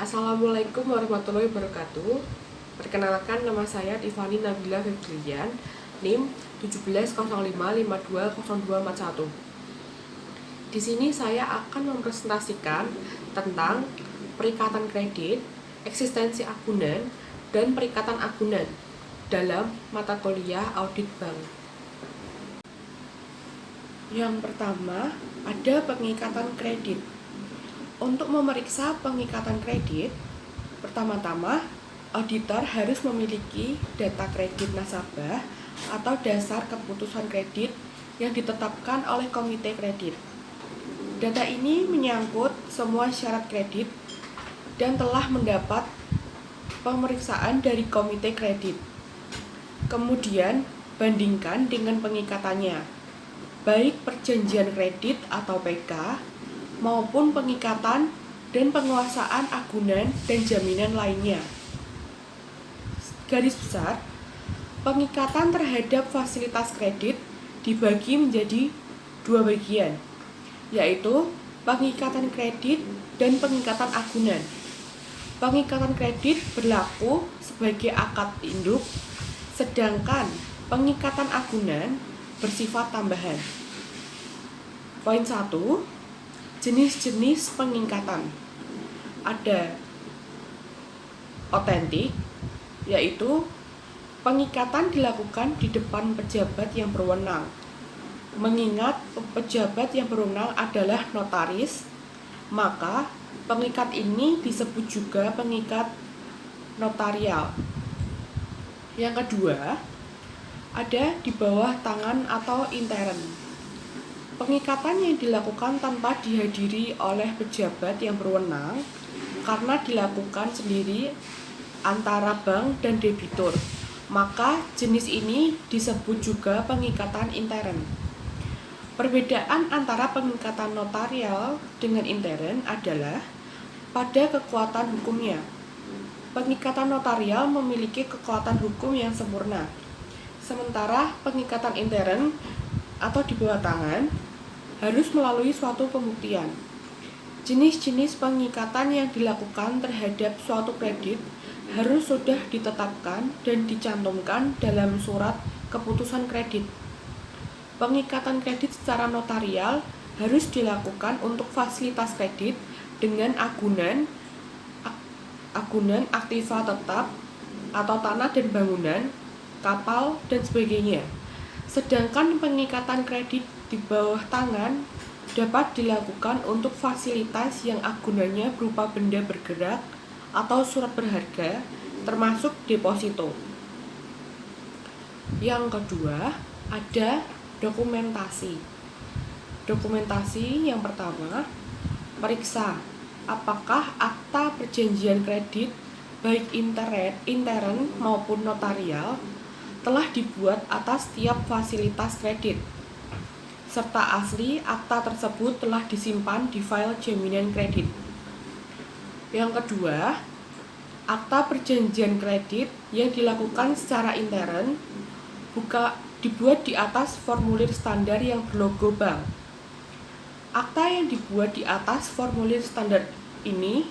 Assalamualaikum warahmatullahi wabarakatuh. Perkenalkan, nama saya Tiffany Nabila Febrian, NIM 1705520241. Di sini saya akan mempresentasikan tentang perikatan kredit, eksistensi agunan, dan perikatan agunan dalam mata kuliah audit bank. Yang pertama, ada pengikatan kredit. Untuk memeriksa pengikatan kredit, pertama-tama auditor harus memiliki data kredit nasabah atau dasar keputusan kredit yang ditetapkan oleh komite kredit. Data ini menyangkut semua syarat kredit dan telah mendapat pemeriksaan dari komite kredit. Kemudian bandingkan dengan pengikatannya, baik perjanjian kredit atau PK maupun pengikatan dan penguasaan agunan dan jaminan lainnya. Garis besar, pengikatan terhadap fasilitas kredit dibagi menjadi dua bagian, yaitu pengikatan kredit dan pengikatan agunan. Pengikatan kredit berlaku sebagai akad induk, sedangkan pengikatan agunan bersifat tambahan. Poin 1. Jenis-jenis pengikatan. Ada otentik, yaitu pengikatan dilakukan di depan pejabat yang berwenang. Mengingat pejabat yang berwenang adalah notaris, maka pengikat ini disebut juga pengikat notarial. Yang kedua, ada di bawah tangan atau intern. Pengikatan yang dilakukan tanpa dihadiri oleh pejabat yang berwenang karena dilakukan sendiri antara bank dan debitur, maka jenis ini disebut juga pengikatan intern. Perbedaan antara pengikatan notarial dengan intern adalah pada kekuatan hukumnya. Pengikatan notarial memiliki kekuatan hukum yang sempurna, sementara pengikatan intern atau di bawah tangan harus melalui suatu pembuktian. Jenis-jenis pengikatan yang dilakukan terhadap suatu kredit harus sudah ditetapkan dan dicantumkan dalam surat keputusan kredit. Pengikatan kredit secara notarial harus dilakukan untuk fasilitas kredit dengan agunan aktiva tetap atau tanah dan bangunan, kapal, dan sebagainya. Sedangkan pengikatan kredit di bawah tangan dapat dilakukan untuk fasilitas yang agunannya berupa benda bergerak atau surat berharga, termasuk deposito. Yang kedua, ada dokumentasi. Dokumentasi yang pertama, periksa apakah akta perjanjian kredit baik intern maupun notarial telah dibuat atas setiap fasilitas kredit, serta asli akta tersebut telah disimpan di file jaminan kredit. Yang kedua, akta perjanjian kredit yang dilakukan secara intern dibuat di atas formulir standar yang berlogo bank. Akta yang dibuat di atas formulir standar ini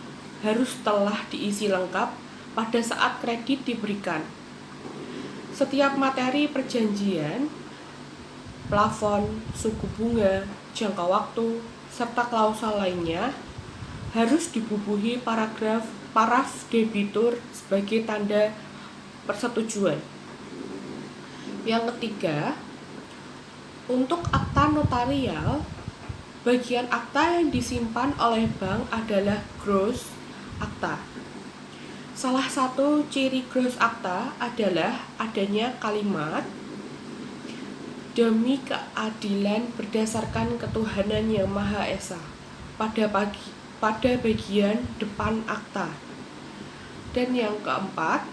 harus telah diisi lengkap pada saat kredit diberikan. Setiap materi perjanjian, plafon, suku bunga, jangka waktu, serta klausul lainnya harus dibubuhi paraf debitur sebagai tanda persetujuan. Yang ketiga, untuk akta notarial, bagian akta yang disimpan oleh bank adalah gross akta. Salah satu ciri gross akta adalah adanya kalimat demi keadilan berdasarkan ketuhanan yang Maha Esa pada bagian depan akta. Dan yang keempat,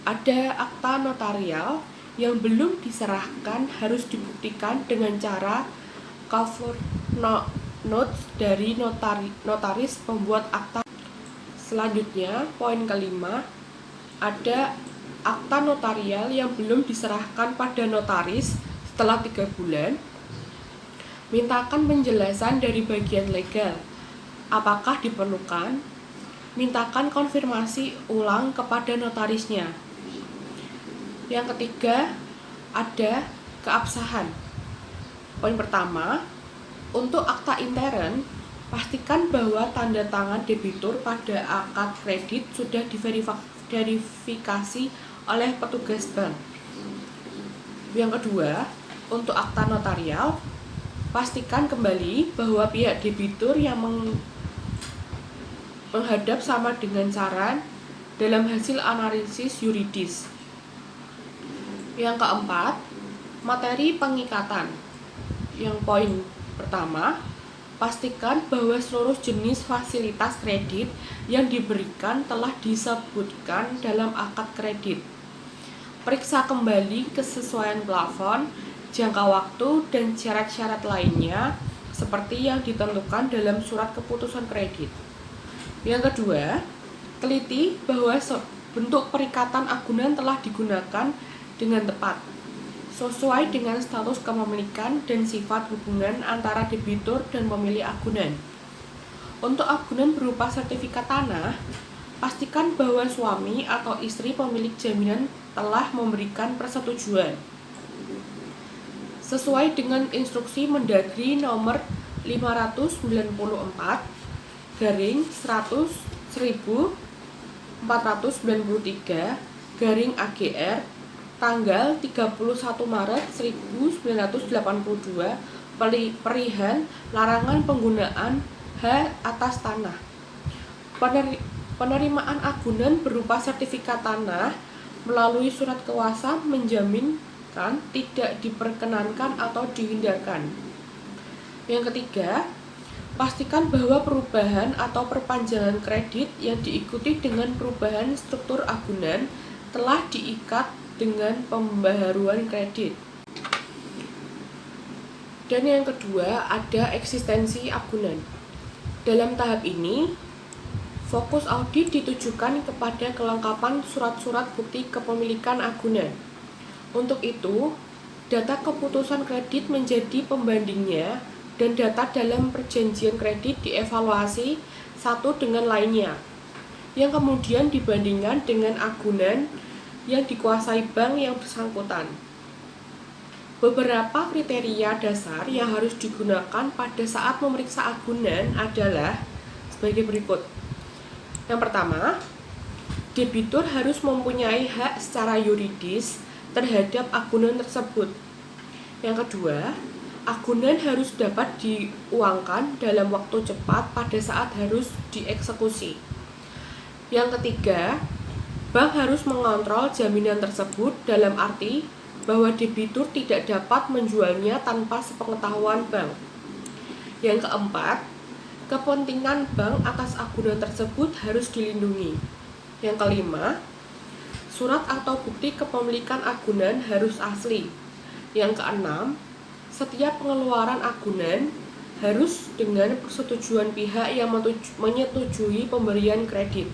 ada akta notarial yang belum diserahkan harus dibuktikan dengan cara cover notes dari notaris pembuat akta. Selanjutnya, poin kelima, ada akta notarial yang belum diserahkan pada notaris setelah 3 bulan. Mintakan penjelasan dari bagian legal, apakah diperlukan mintakan konfirmasi ulang kepada notarisnya. Yang ketiga, ada keabsahan. Poin pertama, untuk akta intern, pastikan bahwa tanda tangan debitur pada akad kredit sudah diverifikasi oleh petugas bank. Yang kedua, untuk akta notarial, pastikan kembali bahwa pihak debitur yang menghadap sama dengan saran dalam hasil analisis yuridis. Yang keempat, materi pengikatan. Yang poin pertama, pastikan bahwa seluruh jenis fasilitas kredit yang diberikan telah disebutkan dalam akad kredit. Periksa kembali kesesuaian plafon, jangka waktu, dan syarat-syarat lainnya seperti yang ditentukan dalam surat keputusan kredit. Yang kedua, teliti bahwa bentuk perikatan agunan telah digunakan dengan tepat, sesuai dengan status kepemilikan dan sifat hubungan antara debitur dan pemilik agunan. Untuk agunan berupa sertifikat tanah, pastikan bahwa suami atau istri pemilik jaminan telah memberikan persetujuan. Sesuai dengan instruksi Mendagri nomor 594 garing 1493 garing AGR tanggal 31 Maret 1982 perihal larangan penggunaan hak atas tanah. Penerimaan agunan berupa sertifikat tanah melalui surat kuasa menjaminkan tidak diperkenankan atau dihindarkan. Yang ketiga, pastikan bahwa perubahan atau perpanjangan kredit yang diikuti dengan perubahan struktur agunan telah diikat dengan pembaharuan kredit. Dan yang kedua, ada eksistensi agunan. Dalam tahap ini, fokus audit ditujukan kepada kelengkapan surat-surat bukti kepemilikan agunan. Untuk itu, data keputusan kredit menjadi pembandingnya dan data dalam perjanjian kredit dievaluasi satu dengan lainnya, yang kemudian dibandingkan dengan agunan yang dikuasai bank yang bersangkutan. Beberapa kriteria dasar yang harus digunakan pada saat memeriksa agunan adalah sebagai berikut. Yang pertama, debitur harus mempunyai hak secara yuridis terhadap agunan tersebut. Yang kedua, agunan harus dapat diuangkan dalam waktu cepat pada saat harus dieksekusi. Yang ketiga, bank harus mengontrol jaminan tersebut dalam arti bahwa debitur tidak dapat menjualnya tanpa sepengetahuan bank. Yang keempat, kepentingan bank atas agunan tersebut harus dilindungi. Yang kelima, surat atau bukti kepemilikan agunan harus asli. Yang keenam, setiap pengeluaran agunan harus dengan persetujuan pihak yang menyetujui pemberian kredit.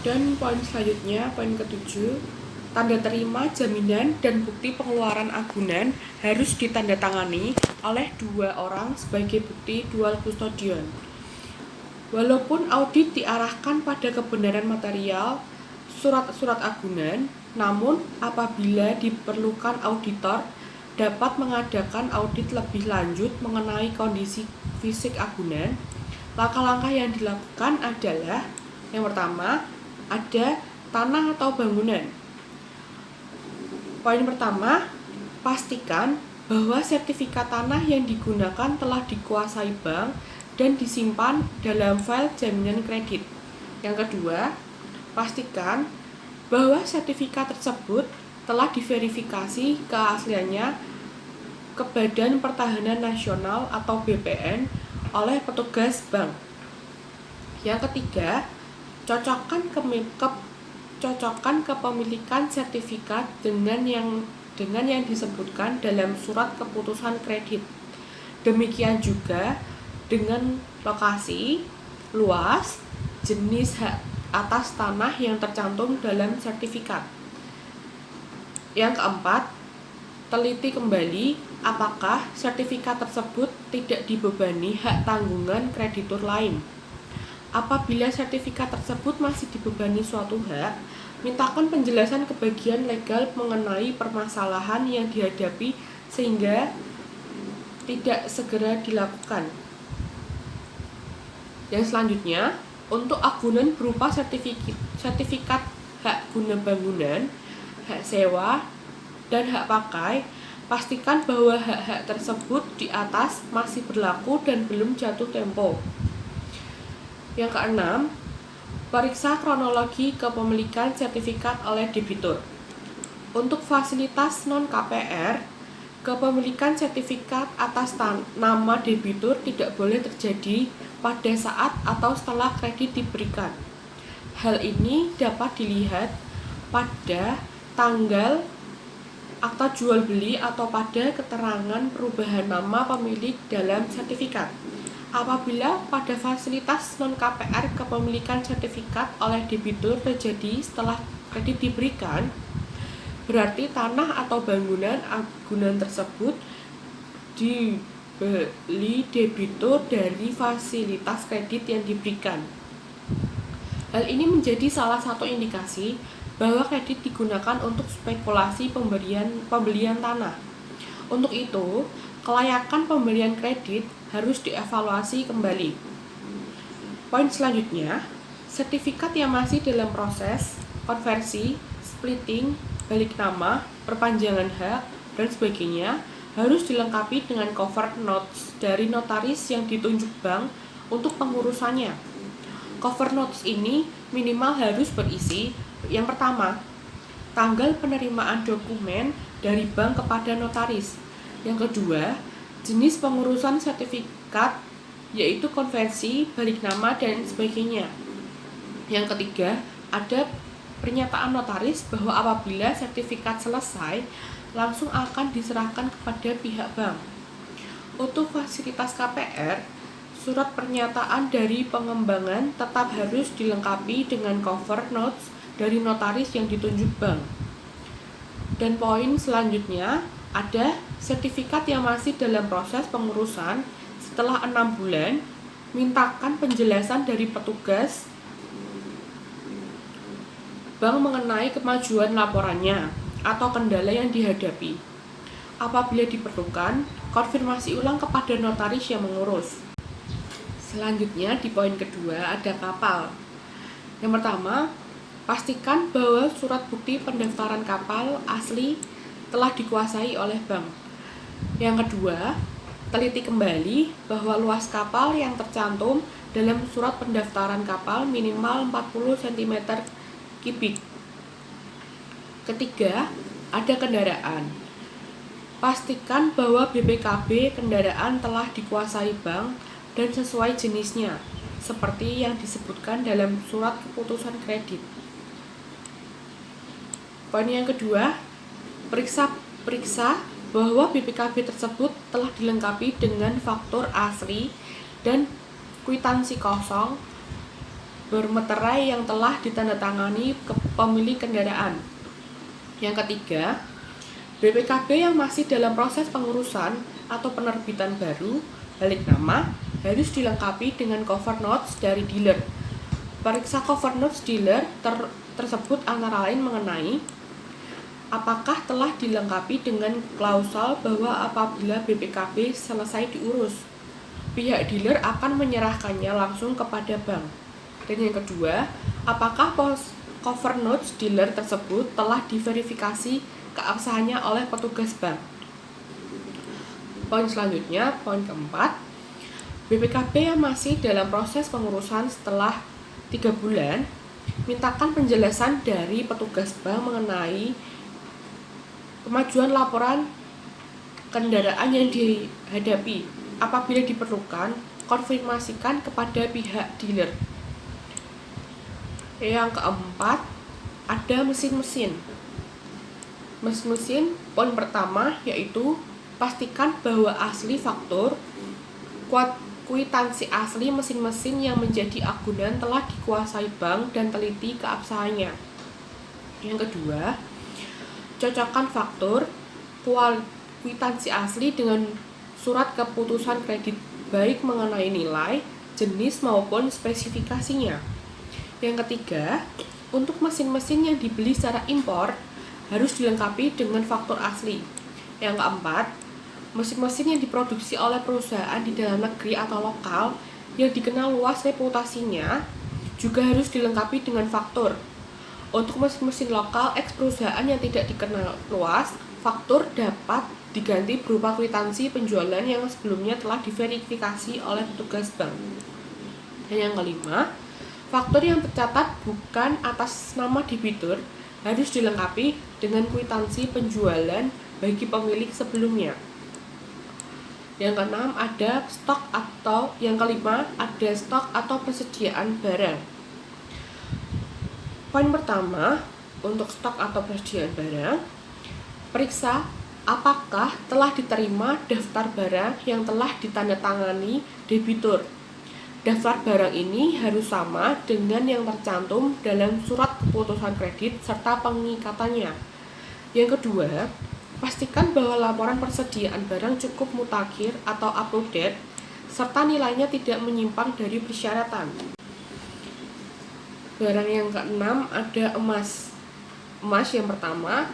Dan poin selanjutnya, poin ketujuh, tanda terima jaminan dan bukti pengeluaran agunan harus ditandatangani oleh dua orang sebagai bukti dual custodian. Walaupun audit diarahkan pada kebenaran material surat-surat agunan, namun apabila diperlukan auditor dapat mengadakan audit lebih lanjut mengenai kondisi fisik agunan. Langkah-langkah yang dilakukan adalah yang pertama, ada tanah atau bangunan. Poin pertama, pastikan bahwa sertifikat tanah yang digunakan telah dikuasai bank dan disimpan dalam file jaminan kredit. Yang kedua, pastikan bahwa sertifikat tersebut telah diverifikasi keasliannya ke Badan Pertahanan Nasional atau BPN oleh petugas bank. Yang ketiga, cocokkan kepemilikan sertifikat dengan yang disebutkan dalam surat keputusan kredit. Demikian juga dengan lokasi, luas, jenis hak atas tanah yang tercantum dalam sertifikat. Yang keempat, teliti kembali apakah sertifikat tersebut tidak dibebani hak tanggungan kreditur lain. Apabila sertifikat tersebut masih dibebani suatu hak, mintakan penjelasan ke bagian legal mengenai permasalahan yang dihadapi sehingga tidak segera dilakukan. Yang selanjutnya, untuk agunan berupa sertifikat hak guna bangunan, hak sewa, dan hak pakai, pastikan bahwa hak-hak tersebut di atas masih berlaku dan belum jatuh tempo. Yang keenam, periksa kronologi kepemilikan sertifikat oleh debitur. Untuk fasilitas non-KPR, kepemilikan sertifikat atas nama debitur tidak boleh terjadi pada saat atau setelah kredit diberikan. Hal ini dapat dilihat pada tanggal akta jual beli atau pada keterangan perubahan nama pemilik dalam sertifikat. Apabila pada fasilitas non-KPR kepemilikan sertifikat oleh debitur terjadi setelah kredit diberikan, berarti tanah atau bangunan agunan tersebut dibeli debitur dari fasilitas kredit yang diberikan. Hal ini menjadi salah satu indikasi bahwa kredit digunakan untuk spekulasi pembelian tanah. Untuk itu, kelayakan pemberian kredit harus dievaluasi kembali. Poin selanjutnya, sertifikat yang masih dalam proses konversi, splitting, balik nama, perpanjangan hak, dan sebagainya harus dilengkapi dengan cover notes dari notaris yang ditunjuk bank untuk pengurusannya. Cover notes ini minimal harus berisi: yang pertama, tanggal penerimaan dokumen dari bank kepada notaris. Yang kedua, jenis pengurusan sertifikat, yaitu konversi, balik nama, dan sebagainya. Yang ketiga, ada pernyataan notaris bahwa apabila sertifikat selesai, langsung akan diserahkan kepada pihak bank. Untuk fasilitas KPR, surat pernyataan dari pengembangan tetap harus dilengkapi dengan cover notes dari notaris yang ditunjuk bank. Dan poin selanjutnya, ada sertifikat yang masih dalam proses pengurusan setelah 6 bulan, mintakan penjelasan dari petugas bank mengenai kemajuan laporannya atau kendala yang dihadapi. Apabila diperlukan, konfirmasi ulang kepada notaris yang mengurus. Selanjutnya di poin kedua ada kapal. Yang pertama, pastikan bahwa surat bukti pendaftaran kapal asli telah dikuasai oleh bank. Yang kedua, teliti kembali bahwa luas kapal yang tercantum dalam surat pendaftaran kapal minimal 40 cm3. Ketiga, ada kendaraan. Pastikan bahwa BPKB kendaraan telah dikuasai bank dan sesuai jenisnya, seperti yang disebutkan dalam surat keputusan kredit. Poin yang kedua, periksa bahwa BPKB tersebut telah dilengkapi dengan faktur asli dan kwitansi kosong bermeterai yang telah ditandatangani ke pemilik kendaraan. Yang ketiga, BPKB yang masih dalam proses pengurusan atau penerbitan baru, balik nama, harus dilengkapi dengan cover notes dari dealer. Periksa cover notes dealer tersebut antara lain mengenai apakah telah dilengkapi dengan klausal bahwa apabila BPKB selesai diurus, pihak dealer akan menyerahkannya langsung kepada bank. Dan yang kedua, apakah cover notes dealer tersebut telah diverifikasi keabsahannya oleh petugas bank. Poin selanjutnya, poin keempat, BPKB yang masih dalam proses pengurusan setelah 3 bulan, mintakan penjelasan dari petugas bank mengenai kemajuan laporan kendaraan yang dihadapi. Apabila diperlukan, konfirmasikan kepada pihak dealer. Yang keempat, ada mesin-mesin. Mesin-mesin, poin pertama yaitu pastikan bahwa asli faktur, kwitansi asli mesin-mesin yang menjadi agunan telah dikuasai bank dan teliti keabsahannya. Yang kedua, cocokkan faktur, kwitansi asli dengan surat keputusan kredit baik mengenai nilai, jenis maupun spesifikasinya. Yang ketiga, untuk mesin-mesin yang dibeli secara impor harus dilengkapi dengan faktur asli. Yang keempat, mesin-mesin yang diproduksi oleh perusahaan di dalam negeri atau lokal yang dikenal luas reputasinya juga harus dilengkapi dengan faktur. Untuk mesin-mesin lokal eks perusahaan yang tidak dikenal luas, faktur dapat diganti berupa kwitansi penjualan yang sebelumnya telah diverifikasi oleh petugas bank. Dan yang kelima, faktur yang tercatat bukan atas nama debitur harus dilengkapi dengan kwitansi penjualan bagi pemilik sebelumnya. Yang keenam, ada stok atau persediaan barang. Poin pertama, untuk stok atau persediaan barang, periksa apakah telah diterima daftar barang yang telah ditandatangani debitur. Daftar barang ini harus sama dengan yang tercantum dalam surat keputusan kredit serta pengikatannya. Yang kedua, pastikan bahwa laporan persediaan barang cukup mutakhir atau up to date serta nilainya tidak menyimpang dari persyaratan. Barang yang keenam ada emas. Emas yang pertama,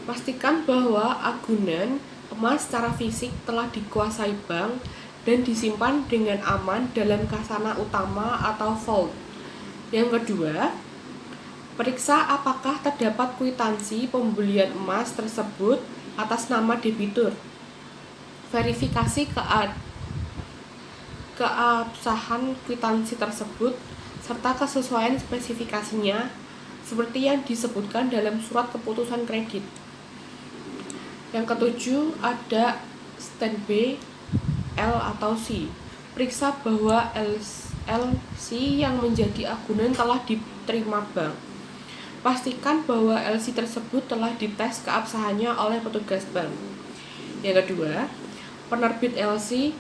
pastikan bahwa agunan emas secara fisik telah dikuasai bank dan disimpan dengan aman dalam khazanah utama atau vault. Yang kedua, periksa apakah terdapat kwitansi pembelian emas tersebut atas nama debitur. Verifikasi keabsahan kwitansi tersebut serta kesesuaian spesifikasinya seperti yang disebutkan dalam surat keputusan kredit. Yang ketujuh ada stand B, L atau C. Periksa bahwa LC yang menjadi agunan telah diterima bank. Pastikan bahwa LC tersebut telah dites keabsahannya oleh petugas bank. Yang kedua, penerbit LC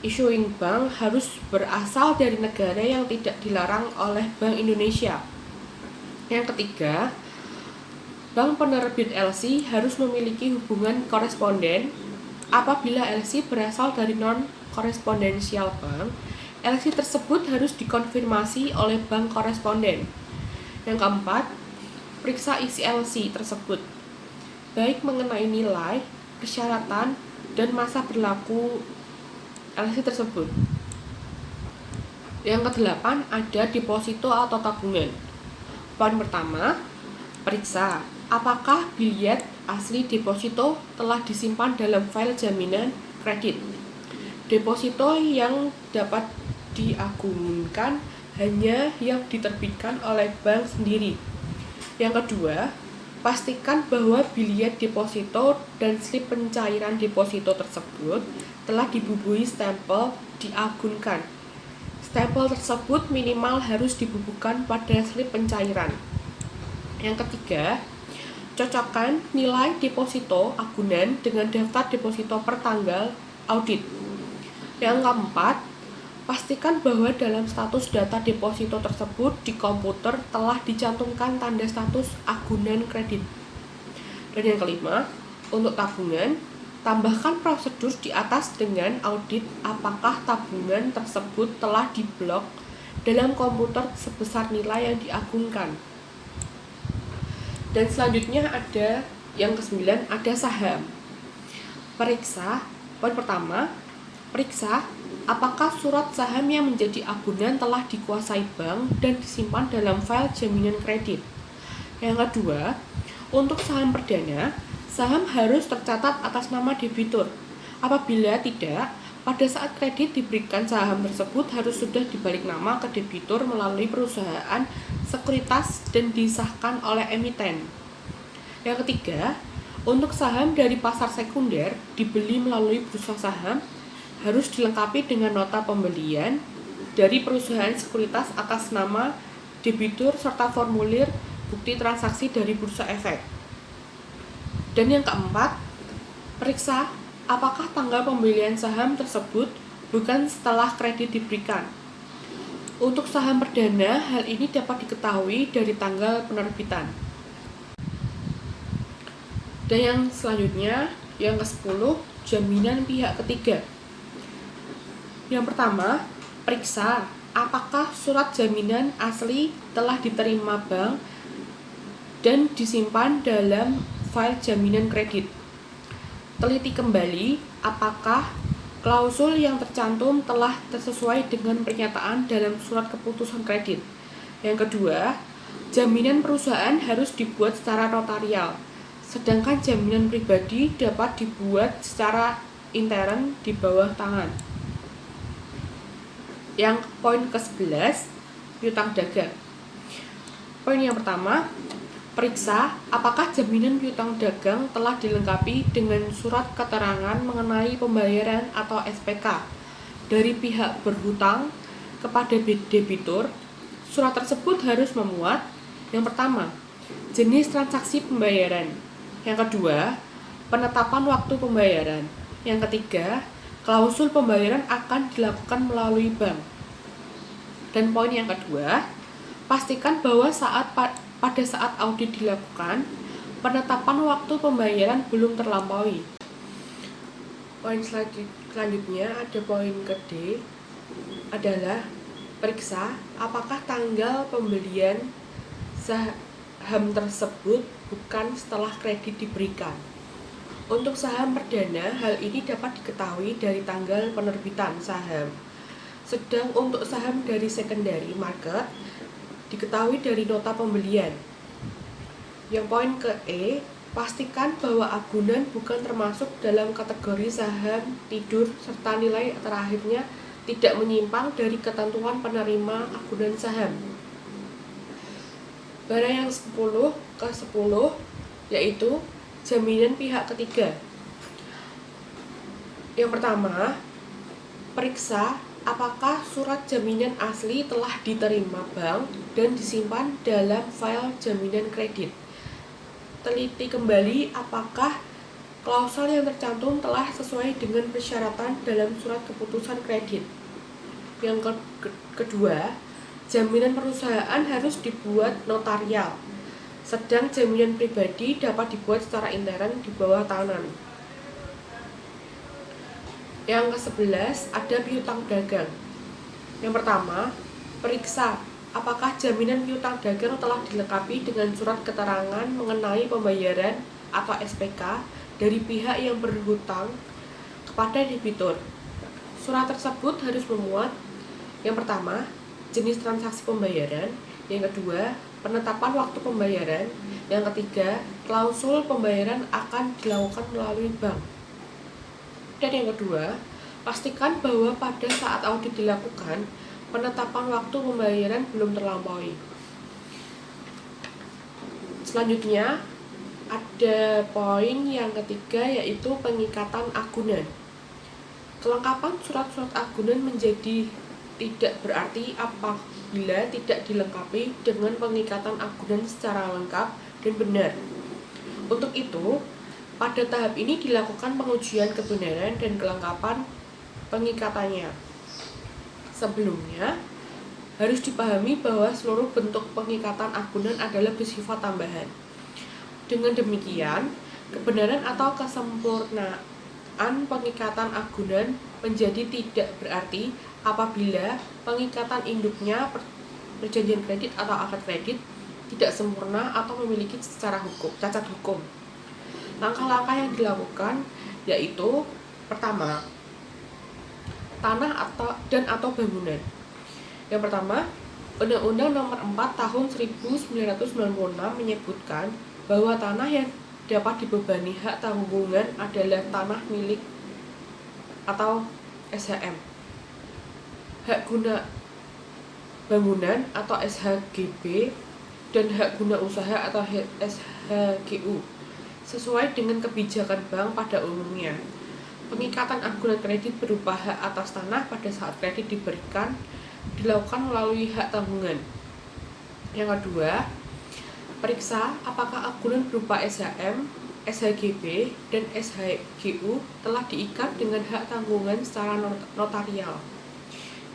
issuing bank harus berasal dari negara yang tidak dilarang oleh Bank Indonesia. Yang ketiga, bank penerbit LC harus memiliki hubungan koresponden. Apabila LC berasal dari non-korespondensial bank, LC tersebut harus dikonfirmasi oleh bank koresponden. Yang keempat, periksa isi LC tersebut, baik mengenai nilai, persyaratan, dan masa berlaku LC tersebut. Yang kedelapan ada deposito atau tabungan. Poin pertama, periksa apakah bilet asli deposito telah disimpan dalam file jaminan kredit. Deposito yang dapat diagunkan hanya yang diterbitkan oleh bank sendiri. Yang kedua, pastikan bahwa bilet deposito dan slip pencairan deposito tersebut telah dibubuhi stempel diagunkan. Stempel tersebut minimal harus dibubuhkan pada slip pencairan. Yang ketiga, cocokkan nilai deposito agunan dengan daftar deposito per tanggal audit. Yang keempat, pastikan bahwa dalam status data deposito tersebut di komputer telah dicantumkan tanda status agunan kredit. Dan yang kelima, untuk tabungan, tambahkan prosedur di atas dengan audit apakah tabungan tersebut telah diblok dalam komputer sebesar nilai yang diagunkan. Dan selanjutnya ada yang ke-9, ada saham. Periksa, poin pertama, periksa apakah surat saham yang menjadi agunan telah dikuasai bank dan disimpan dalam file jaminan kredit. Yang kedua, untuk saham perdana, saham harus tercatat atas nama debitur. Apabila tidak, pada saat kredit diberikan saham tersebut harus sudah dibalik nama ke debitur melalui perusahaan sekuritas dan disahkan oleh emiten. Yang ketiga, untuk saham dari pasar sekunder dibeli melalui bursa saham harus dilengkapi dengan nota pembelian dari perusahaan sekuritas atas nama debitur serta formulir bukti transaksi dari bursa efek. Dan yang keempat, periksa apakah tanggal pembelian saham tersebut bukan setelah kredit diberikan. Untuk saham perdana, hal ini dapat diketahui dari tanggal penerbitan. Dan yang selanjutnya, yang ke-10, jaminan pihak ketiga. Yang pertama, Periksa apakah surat jaminan asli telah diterima bank dan disimpan dalam file jaminan kredit. Teliti kembali apakah klausul yang tercantum telah sesuai dengan pernyataan dalam surat keputusan kredit. Yang kedua, jaminan perusahaan harus dibuat secara notarial, sedangkan jaminan pribadi dapat dibuat secara intern di bawah tangan. Yang poin ke-11, piutang dagang. Poin yang pertama, periksa apakah jaminan piutang dagang telah dilengkapi dengan surat keterangan mengenai pembayaran atau SPK dari pihak berhutang kepada debitur. Surat tersebut harus memuat yang pertama, jenis transaksi pembayaran. Yang kedua, penetapan waktu pembayaran. Yang ketiga, klausul pembayaran akan dilakukan melalui bank. Dan poin yang kedua, pastikan bahwa pada saat audit dilakukan, penetapan waktu pembayaran belum terlampaui. Poin selanjutnya ada poin ke D, adalah periksa apakah tanggal pembelian saham tersebut bukan setelah kredit diberikan. Untuk saham perdana, hal ini dapat diketahui dari tanggal penerbitan saham. Sedang untuk saham dari secondary market diketahui dari nota pembelian. Yang poin ke E, pastikan bahwa agunan bukan termasuk dalam kategori saham tidur serta nilai terakhirnya tidak menyimpang dari ketentuan penerima agunan saham. Barang yang 10 ke 10 yaitu jaminan pihak ketiga. Yang pertama, periksa apakah surat jaminan asli telah diterima bank dan disimpan dalam file jaminan kredit. Teliti kembali apakah klausul yang tercantum telah sesuai dengan persyaratan dalam surat keputusan kredit. Yang kedua, jaminan perusahaan harus dibuat notarial, sedang jaminan pribadi dapat dibuat secara intern di bawah tangan. Yang ke-11 ada piutang dagang. Yang pertama, periksa apakah jaminan piutang dagang telah dilengkapi dengan surat keterangan mengenai pembayaran atau SPK dari pihak yang berhutang kepada debitur. Surat tersebut harus memuat yang pertama, jenis transaksi pembayaran. Yang kedua, penetapan waktu pembayaran. Yang ketiga, klausul pembayaran akan dilakukan melalui bank. Dan yang kedua, pastikan bahwa pada saat audit dilakukan, penetapan waktu pembayaran belum terlampaui. Selanjutnya, ada poin yang ketiga yaitu pengikatan agunan. Kelengkapan surat-surat agunan menjadi tidak berarti apabila tidak dilengkapi dengan pengikatan agunan secara lengkap dan benar. Untuk itu, pada tahap ini dilakukan pengujian kebenaran dan kelengkapan pengikatannya. Sebelumnya, harus dipahami bahwa seluruh bentuk pengikatan agunan adalah bersifat tambahan. Dengan demikian, kebenaran atau kesempurnaan pengikatan agunan menjadi tidak berarti apabila pengikatan induknya perjanjian kredit atau akad kredit tidak sempurna atau memiliki cacat hukum. Langkah-langkah yang dilakukan yaitu pertama, tanah atau bangunan. Yang pertama, Undang-Undang Nomor 4 Tahun 1996 menyebutkan bahwa tanah yang dapat dibebani hak tanggungan adalah tanah milik atau SHM. Hak guna bangunan atau SHGB dan hak guna usaha atau SHGU sesuai dengan kebijakan bank pada umumnya. Pengikatan agunan kredit berupa hak atas tanah pada saat kredit diberikan dilakukan melalui hak tanggungan. Yang kedua, periksa apakah agunan berupa SHM, SHGB, dan SHGU telah diikat dengan hak tanggungan secara notarial.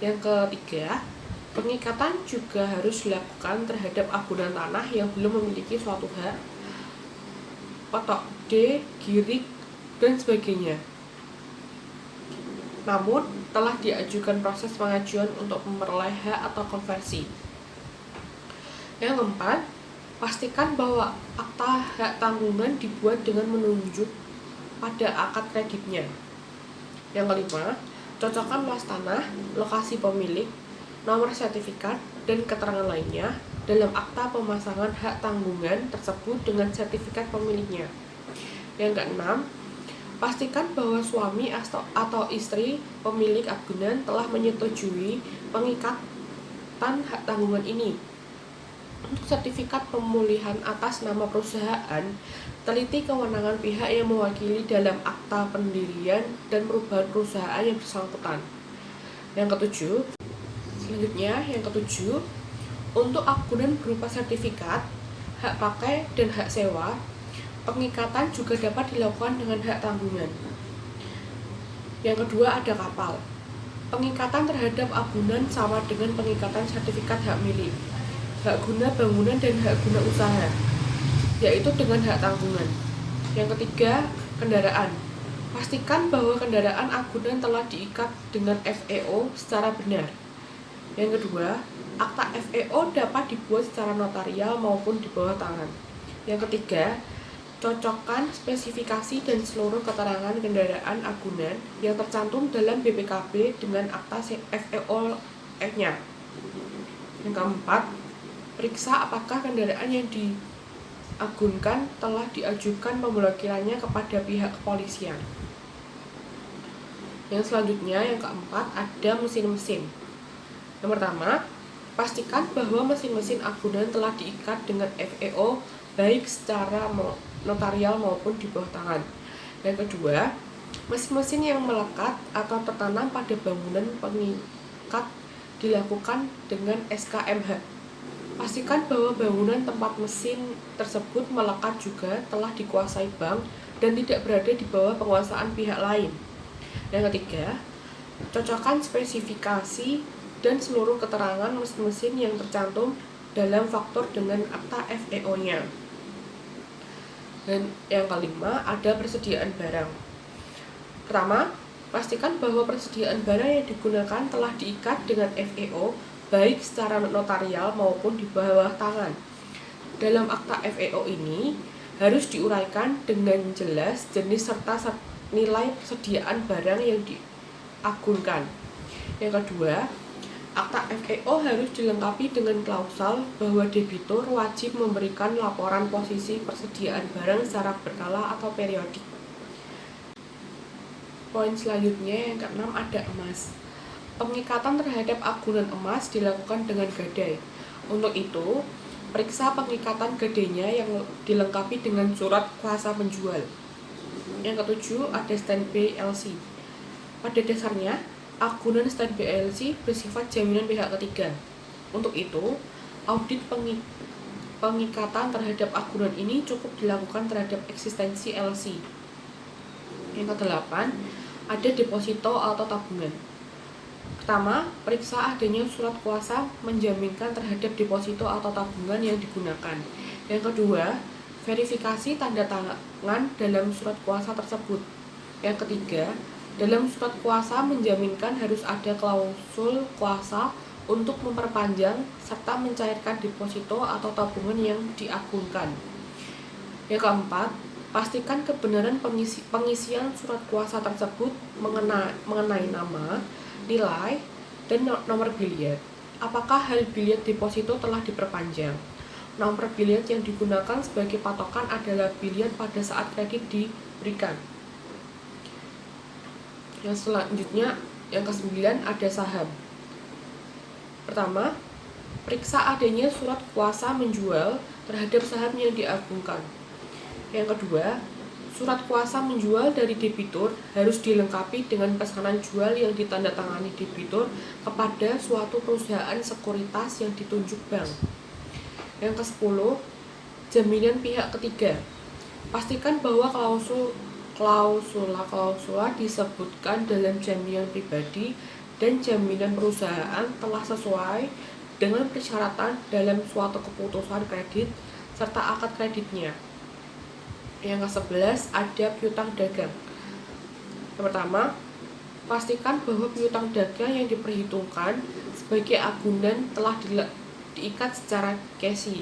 Yang ketiga, pengikatan juga harus dilakukan terhadap agunan tanah yang belum memiliki suatu hak, potok D, girik, dan sebagainya. namun telah diajukan proses pengajuan untuk memperoleh hak atau konversi. Yang keempat, pastikan bahwa akta hak tanggungan dibuat dengan menunjuk pada akad kreditnya. Yang kelima, cocokkan luas tanah, lokasi pemilik, nomor sertifikat, dan keterangan lainnya dalam akta pemasangan hak tanggungan tersebut dengan sertifikat pemiliknya. Yang keenam, pastikan bahwa suami atau istri pemilik agunan telah menyetujui pengikatan hak tanggungan ini. Untuk sertifikat pemulihan atas nama perusahaan, teliti kewenangan pihak yang mewakili dalam akta pendirian dan perubahan perusahaan yang bersangkutan. Yang ketujuh, untuk agunan berupa sertifikat, hak pakai, dan hak sewa, pengikatan juga dapat dilakukan dengan hak tanggungan. Yang kedua ada kapal. Pengikatan terhadap agunan sama dengan pengikatan sertifikat hak milik, hak guna bangunan, dan hak guna usaha, yaitu dengan hak tanggungan. Yang ketiga, kendaraan. Pastikan bahwa kendaraan agunan telah diikat dengan FEO secara benar. Yang kedua, akta FEO dapat dibuat secara notarial maupun di bawah tangan. Yang ketiga, cocokkan spesifikasi dan seluruh keterangan kendaraan agunan yang tercantum dalam BPKB dengan akta FEO-nya. Yang keempat, periksa apakah kendaraan yang diagunkan telah diajukan pemblokirannya kepada pihak kepolisian. Yang selanjutnya, yang keempat, ada mesin-mesin. Yang pertama, pastikan bahwa mesin-mesin agunan telah diikat dengan FEO baik secara notarial maupun di bawah tangan. Yang kedua, mesin-mesin yang melekat atau tertanam pada bangunan pengikat dilakukan dengan SKMH. Pastikan bahwa bangunan tempat mesin tersebut melekat juga telah dikuasai bank dan tidak berada di bawah penguasaan pihak lain. Yang ketiga, cocokkan spesifikasi dan seluruh keterangan mesin-mesin yang tercantum dalam faktur dengan akta FEO-nya. Dan yang kelima, ada persediaan barang. Pertama, pastikan bahwa persediaan barang yang digunakan telah diikat dengan FEO baik secara notarial maupun di bawah tangan. Dalam akta FEO ini harus diuraikan dengan jelas jenis serta nilai persediaan barang yang diagunkan. Yang kedua, akta FEO harus dilengkapi dengan klausal bahwa debitur wajib memberikan laporan posisi persediaan barang secara berkala atau periodik. Poin selanjutnya yang keenam ada emas. Pengikatan terhadap agunan emas dilakukan dengan gadai. Untuk itu, periksa pengikatan gadainya yang dilengkapi dengan surat kuasa penjual. Yang ketujuh ada standby LC. Pada dasarnya, agunan standby LC bersifat jaminan pihak ketiga. Untuk itu, audit pengikatan terhadap agunan ini cukup dilakukan terhadap eksistensi LC. Yang kedelapan, ada deposito atau tabungan. Pertama, periksa adanya surat kuasa menjaminkan terhadap deposito atau tabungan yang digunakan. Yang kedua, verifikasi tanda tangan dalam surat kuasa tersebut. Yang ketiga, dalam surat kuasa menjaminkan harus ada klausul kuasa untuk memperpanjang serta mencairkan deposito atau tabungan yang diagunkan. Yang keempat, pastikan kebenaran pengisian surat kuasa tersebut mengenai nama, nilai, dan nomor biliet. Apakah hal biliet deposito telah diperpanjang? Nomor biliet yang digunakan sebagai patokan adalah biliet pada saat kredit diberikan. Yang selanjutnya, yang ke-9 ada saham. Pertama, periksa adanya surat kuasa menjual terhadap saham yang diagungkan. Yang kedua, surat kuasa menjual dari debitur harus dilengkapi dengan pesanan jual yang ditandatangani debitur kepada suatu perusahaan sekuritas yang ditunjuk bank. Yang ke-10, jaminan pihak ketiga. Pastikan bahwa klausula disebutkan dalam jaminan pribadi dan jaminan perusahaan telah sesuai dengan persyaratan dalam suatu keputusan kredit serta akad kreditnya. Yang ke-11 ada piutang dagang. Yang pertama, Pastikan bahwa piutang dagang yang diperhitungkan sebagai agunan telah diikat secara cashy.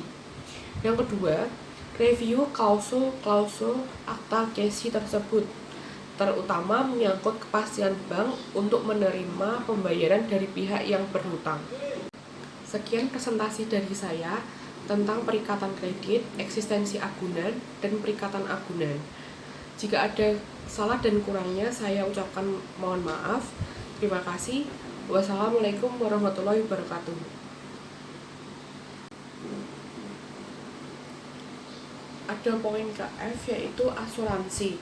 Yang kedua, review klausul akta cashy tersebut, terutama menyangkut kepastian bank untuk menerima pembayaran dari pihak yang berhutang. Sekian presentasi dari saya tentang perikatan kredit, eksistensi agunan, dan perikatan agunan. Jika ada salah dan kurangnya, saya ucapkan mohon maaf. Terima kasih. Wassalamualaikum warahmatullahi wabarakatuh. Ada poin KF, yaitu asuransi.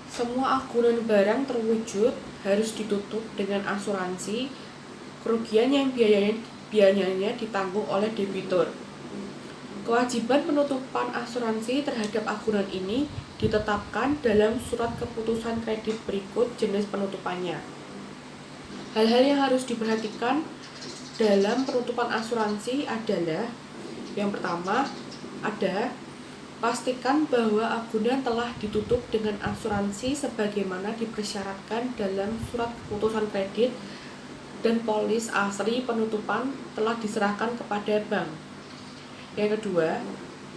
Semua agunan barang terwujud harus ditutup dengan asuransi kerugian yang biayanya ditanggung oleh debitur. Kewajiban penutupan asuransi terhadap agunan ini ditetapkan dalam surat keputusan kredit berikut jenis penutupannya. Hal-hal yang harus diperhatikan dalam penutupan asuransi adalah: yang pertama, pastikan bahwa agunan telah ditutup dengan asuransi sebagaimana dipersyaratkan dalam surat keputusan kredit dan polis asli penutupan telah diserahkan kepada bank. Yang kedua,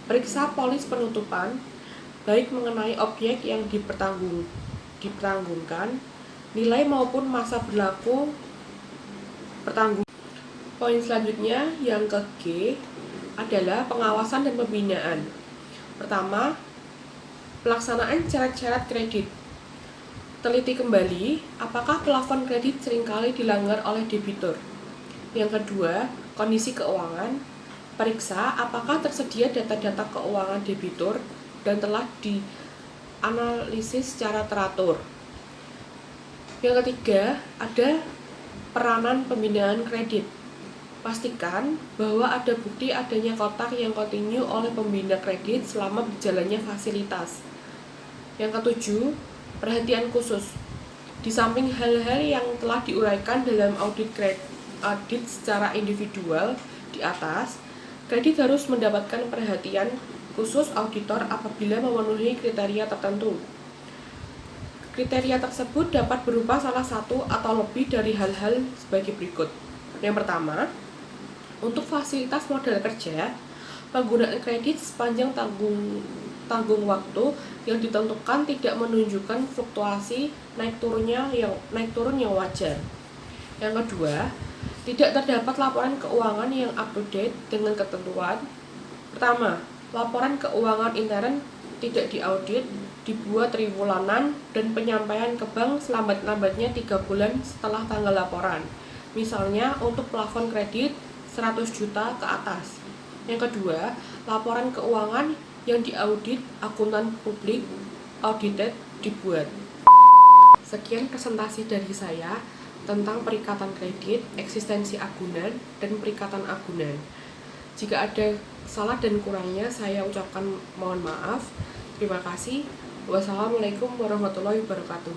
periksa polis penutupan, baik mengenai objek yang dipertanggungkan, nilai maupun masa berlaku pertanggung. Poin selanjutnya, yang ke G, adalah pengawasan dan pembinaan. Pertama, pelaksanaan syarat-syarat kredit. Teliti kembali apakah plafon kredit seringkali dilanggar oleh debitur. Yang kedua, kondisi keuangan. Periksa apakah tersedia data-data keuangan debitur dan telah dianalisis secara teratur. Yang ketiga, ada peranan pembinaan kredit. Pastikan bahwa ada bukti adanya kotak yang kontinu oleh pembina kredit selama berjalannya fasilitas. Yang ketujuh, perhatian khusus. Di samping hal-hal yang telah diuraikan dalam audit secara individual di atas, kredit harus mendapatkan perhatian khusus auditor apabila memenuhi kriteria tertentu. Kriteria tersebut dapat berupa salah satu atau lebih dari hal-hal sebagai berikut. Yang pertama, untuk fasilitas modal kerja, penggunaan kredit sepanjang tanggung waktu yang ditentukan tidak menunjukkan fluktuasi naik turun yang wajar. Yang kedua, tidak terdapat laporan keuangan yang up to date dengan ketentuan. Pertama, laporan keuangan intern tidak diaudit, dibuat triwulanan, dan penyampaian ke bank selambat-lambatnya 3 bulan setelah tanggal laporan. Misalnya untuk plafon kredit 100 juta ke atas. Yang kedua, laporan keuangan yang diaudit akuntan publik audited dibuat. Sekian presentasi dari saya tentang perikatan kredit, eksistensi agunan, dan perikatan agunan. Jika ada salah dan kurangnya, saya ucapkan mohon maaf. Terima kasih. Wassalamualaikum warahmatullahi wabarakatuh.